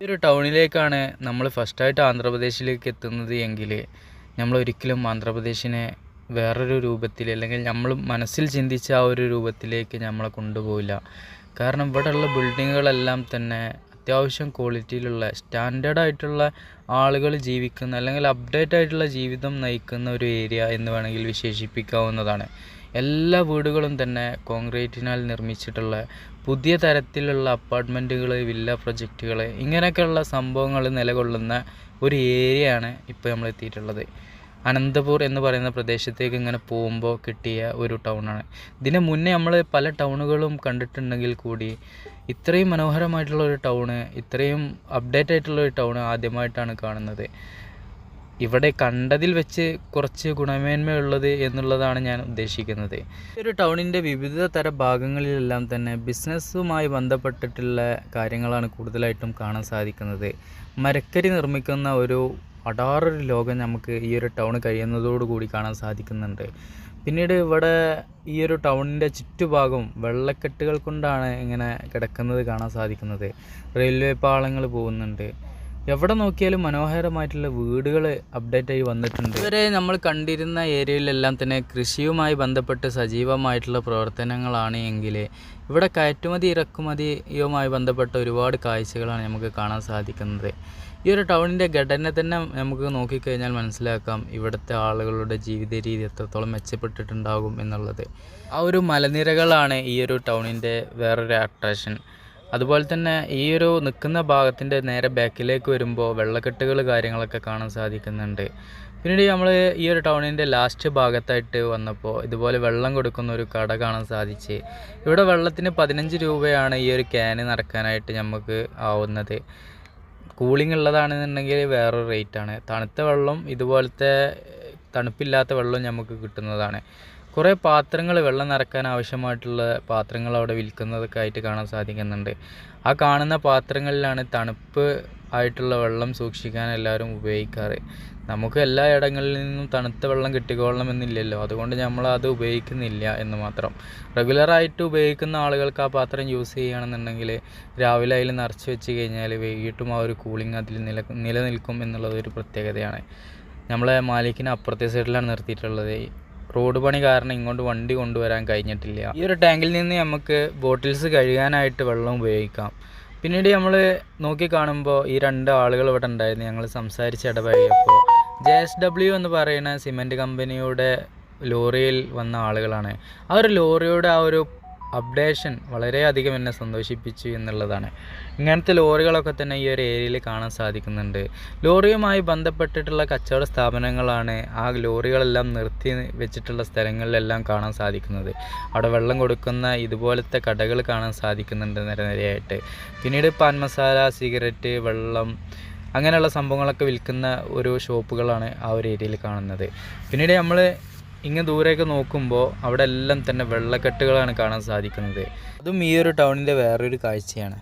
ഈ ഒരു ടൗണിലേക്കാണ് നമ്മൾ ഫസ്റ്റായിട്ട് ആന്ധ്രാപ്രദേശിലേക്ക് എത്തുന്നത് എങ്കിൽ നമ്മൾ ഒരിക്കലും ആന്ധ്രാപ്രദേശിനെ വേറൊരു രൂപത്തിൽ അല്ലെങ്കിൽ നമ്മൾ മനസ്സിൽ ചിന്തിച്ച ആ ഒരു രൂപത്തിലേക്ക് നമ്മളെ കൊണ്ടുപോകില്ല. കാരണം ഇവിടെയുള്ള ബിൽഡിങ്ങുകളെല്ലാം തന്നെ അത്യാവശ്യം ക്വാളിറ്റിയിലുള്ള സ്റ്റാൻഡേർഡ് ആയിട്ടുള്ള ആളുകൾ ജീവിക്കുന്ന അല്ലെങ്കിൽ അപ്ഡേറ്റ് ആയിട്ടുള്ള ജീവിതം നയിക്കുന്ന ഒരു ഏരിയ എന്ന് വേണമെങ്കിൽ വിശേഷിപ്പിക്കാവുന്നതാണ്. എല്ലാ വീടുകളും തന്നെ കോൺക്രീറ്റിനാൽ നിർമ്മിച്ചിട്ടുള്ള പുതിയ തരത്തിലുള്ള അപ്പാർട്ട്മെൻറ്റുകൾ, വില്ല പ്രൊജക്റ്റുകൾ, ഇങ്ങനെയൊക്കെയുള്ള സംഭവങ്ങൾ നിലകൊള്ളുന്ന ഒരു ഏരിയയാണ് ഇപ്പോൾ നമ്മൾ എത്തിയിട്ടുള്ളത്. അനന്തപൂർ എന്ന് പറയുന്ന പ്രദേശത്തേക്ക് ഇങ്ങനെ പോകുമ്പോൾ കിട്ടിയ ഒരു ടൗണാണ്. ഇതിന് മുന്നേ നമ്മൾ പല ടൗണുകളും കണ്ടിട്ടുണ്ടെങ്കിൽ കൂടി ഇത്രയും മനോഹരമായിട്ടുള്ള ഒരു ടൗണ്, ഇത്രയും അപ്ഡേറ്റ് ആയിട്ടുള്ള ഒരു ടൗണ് ആദ്യമായിട്ടാണ് കാണുന്നത്. ഇവിടെ കണ്ടതിൽ വെച്ച് കുറച്ച് ഗുണമേന്മയുള്ളത് എന്നുള്ളതാണ് ഞാൻ ഉദ്ദേശിക്കുന്നത്. ഒരു ടൗണിൻ്റെ വിവിധ തര ഭാഗങ്ങളിലെല്ലാം തന്നെ ബിസിനസ്സുമായി ബന്ധപ്പെട്ടിട്ടുള്ള കാര്യങ്ങളാണ് കൂടുതലായിട്ടും കാണാൻ സാധിക്കുന്നത്. മരക്കരി നിർമ്മിക്കുന്ന ഒരു അടാറൊരു ലോകം നമുക്ക് ഈ ഒരു ടൗൺ കഴിയുന്നതോടുകൂടി കാണാൻ സാധിക്കുന്നുണ്ട്. പിന്നീട് ഇവിടെ ഈ ഒരു ടൗണിൻ്റെ ചുറ്റുഭാഗം വെള്ളക്കെട്ടുകൾ കൊണ്ടാണ് ഇങ്ങനെ കിടക്കുന്നത് കാണാൻ സാധിക്കുന്നത്. റെയിൽവേ പാളങ്ങൾ പോകുന്നുണ്ട്. എവിടെ നോക്കിയാലും മനോഹരമായിട്ടുള്ള വീടുകൾ അപ്ഡേറ്റ് ആയി വന്നിട്ടുണ്ട്. ഇവരെ നമ്മൾ കണ്ടിരുന്ന ഏരിയയിലെല്ലാം തന്നെ കൃഷിയുമായി ബന്ധപ്പെട്ട് സജീവമായിട്ടുള്ള പ്രവർത്തനങ്ങളാണ് എങ്കിൽ ഇവിടെ കയറ്റുമതി ഇറക്കുമതിയുമായി ബന്ധപ്പെട്ട ഒരുപാട് കാഴ്ചകളാണ് നമുക്ക് കാണാൻ സാധിക്കുന്നത്. ഈ ഒരു ടൗണിൻ്റെ ഘടന തന്നെ നമുക്ക് നോക്കിക്കഴിഞ്ഞാൽ മനസ്സിലാക്കാം ഇവിടുത്തെ ആളുകളുടെ ജീവിത രീതി എത്രത്തോളം മെച്ചപ്പെട്ടിട്ടുണ്ടാകും എന്നുള്ളത്. ആ ഒരു മലനിരകളാണ് ഈ ഒരു ടൗണിൻ്റെ വേറൊരു അട്രാക്ഷൻ. അതുപോലെ തന്നെ ഈ ഒരു നിൽക്കുന്ന ഭാഗത്തിൻ്റെ നേരെ ബാക്കിലേക്ക് വരുമ്പോൾ വെള്ളക്കെട്ടുകൾ കാര്യങ്ങളൊക്കെ കാണാൻ സാധിക്കുന്നുണ്ട്. പിന്നീട് നമ്മൾ ഈ ഒരു ടൗണിൻ്റെ ലാസ്റ്റ് ഭാഗത്തായിട്ട് വന്നപ്പോൾ ഇതുപോലെ വെള്ളം കൊടുക്കുന്ന ഒരു കട കാണാൻ സാധിച്ച്. ഇവിടെ വെള്ളത്തിന് 15 രൂപയാണ് ഈ ഒരു ക്യാന് നടക്കാനായിട്ട് നമുക്ക് ആവുന്നത്. കൂളിംഗ് ഉള്ളതാണെന്നുണ്ടെങ്കിൽ വേറൊരു റേറ്റാണ്. തണുത്ത വെള്ളം ഇതുപോലത്തെ തണുപ്പില്ലാത്ത വെള്ളം നമുക്ക് കിട്ടുന്നതാണ്. കുറേ പാത്രങ്ങൾ, വെള്ളം നിറക്കാൻ ആവശ്യമായിട്ടുള്ള പാത്രങ്ങൾ അവിടെ വിൽക്കുന്നതൊക്കെ ആയിട്ട് കാണാൻ സാധിക്കുന്നുണ്ട്. ആ കാണുന്ന പാത്രങ്ങളിലാണ് തണുപ്പ് ആയിട്ടുള്ള വെള്ളം സൂക്ഷിക്കാൻ എല്ലാവരും ഉപയോഗിക്കാറ്. നമുക്ക് എല്ലാ ഇടങ്ങളിൽ നിന്നും തണുത്ത വെള്ളം കിട്ടിക്കൊള്ളണമെന്നില്ലല്ലോ, അതുകൊണ്ട് നമ്മൾ അത് ഉപയോഗിക്കുന്നില്ല എന്ന് മാത്രം. റെഗുലറായിട്ട് ഉപയോഗിക്കുന്ന ആളുകൾക്ക് ആ പാത്രം യൂസ് ചെയ്യുകയാണെന്നുണ്ടെങ്കിൽ രാവിലെ അതിൽ നിറച്ച് വെച്ച് കഴിഞ്ഞാൽ വൈകിട്ടും ആ ഒരു കൂളിംഗ് അതിൽ നിലനിൽക്കും എന്നുള്ളത് ഒരു പ്രത്യേകതയാണ്. നമ്മളെ മാലിക്കിന് അപ്പുറത്തെ സൈഡിലാണ് നിർത്തിയിട്ടുള്ളത്. റോഡ് പണി കാരണം ഇങ്ങോട്ട് വണ്ടി കൊണ്ടുവരാൻ കഴിഞ്ഞിട്ടില്ല. ഈ ഒരു ടാങ്കിൽ നിന്ന് നമുക്ക് ബോട്ടിൽസ് കഴുകാനായിട്ട് വെള്ളം ഉപയോഗിക്കാം. പിന്നീട് നമ്മൾ നോക്കി കാണുമ്പോൾ ഈ 2 ആളുകൾ ഇവിടെ ഉണ്ടായിരുന്നു. ഞങ്ങൾ സംസാരിച്ച് ഇടപഴകിയപ്പോൾ JSW എന്ന് പറയുന്ന സിമൻറ്റ് കമ്പനിയുടെ ലോറിയിൽ വന്ന ആളുകളാണ്. ആ ഒരു ലോറിയുടെ ആ ഒരു അപ്ഡേഷൻ വളരെയധികം എന്നെ സന്തോഷിപ്പിച്ചു എന്നുള്ളതാണ്. ഇങ്ങനത്തെ ലോറികളൊക്കെ തന്നെ ഈ ഒരു ഏരിയയിൽ കാണാൻ സാധിക്കുന്നുണ്ട്. ലോറിയുമായി ബന്ധപ്പെട്ടിട്ടുള്ള കച്ചവട സ്ഥാപനങ്ങളാണ് ആ ലോറികളെല്ലാം നിർത്തി വെച്ചിട്ടുള്ള സ്ഥലങ്ങളിലെല്ലാം കാണാൻ സാധിക്കുന്നത്. അവിടെ വെള്ളം കൊടുക്കുന്ന ഇതുപോലത്തെ കടകൾ കാണാൻ സാധിക്കുന്നുണ്ട് നിരനിരയായിട്ട്. പിന്നീട് പാൻ മസാല, സിഗരറ്റ്, വെള്ളം, അങ്ങനെയുള്ള സംഭവങ്ങളൊക്കെ വിൽക്കുന്ന ഒരു ഷോപ്പുകളാണ് ആ ഒരു ഏരിയയിൽ കാണുന്നത്. പിന്നീട് നമ്മൾ ഇങ്ങ് ദൂരേക്ക് നോക്കുമ്പോൾ അവിടെ എല്ലാം തന്നെ വെള്ളക്കെട്ടുകളാണ് കാണാൻ സാധിക്കുന്നത്. അതും ഈ ഒരു ടൗണിൻ്റെ വേറൊരു കാഴ്ചയാണ്.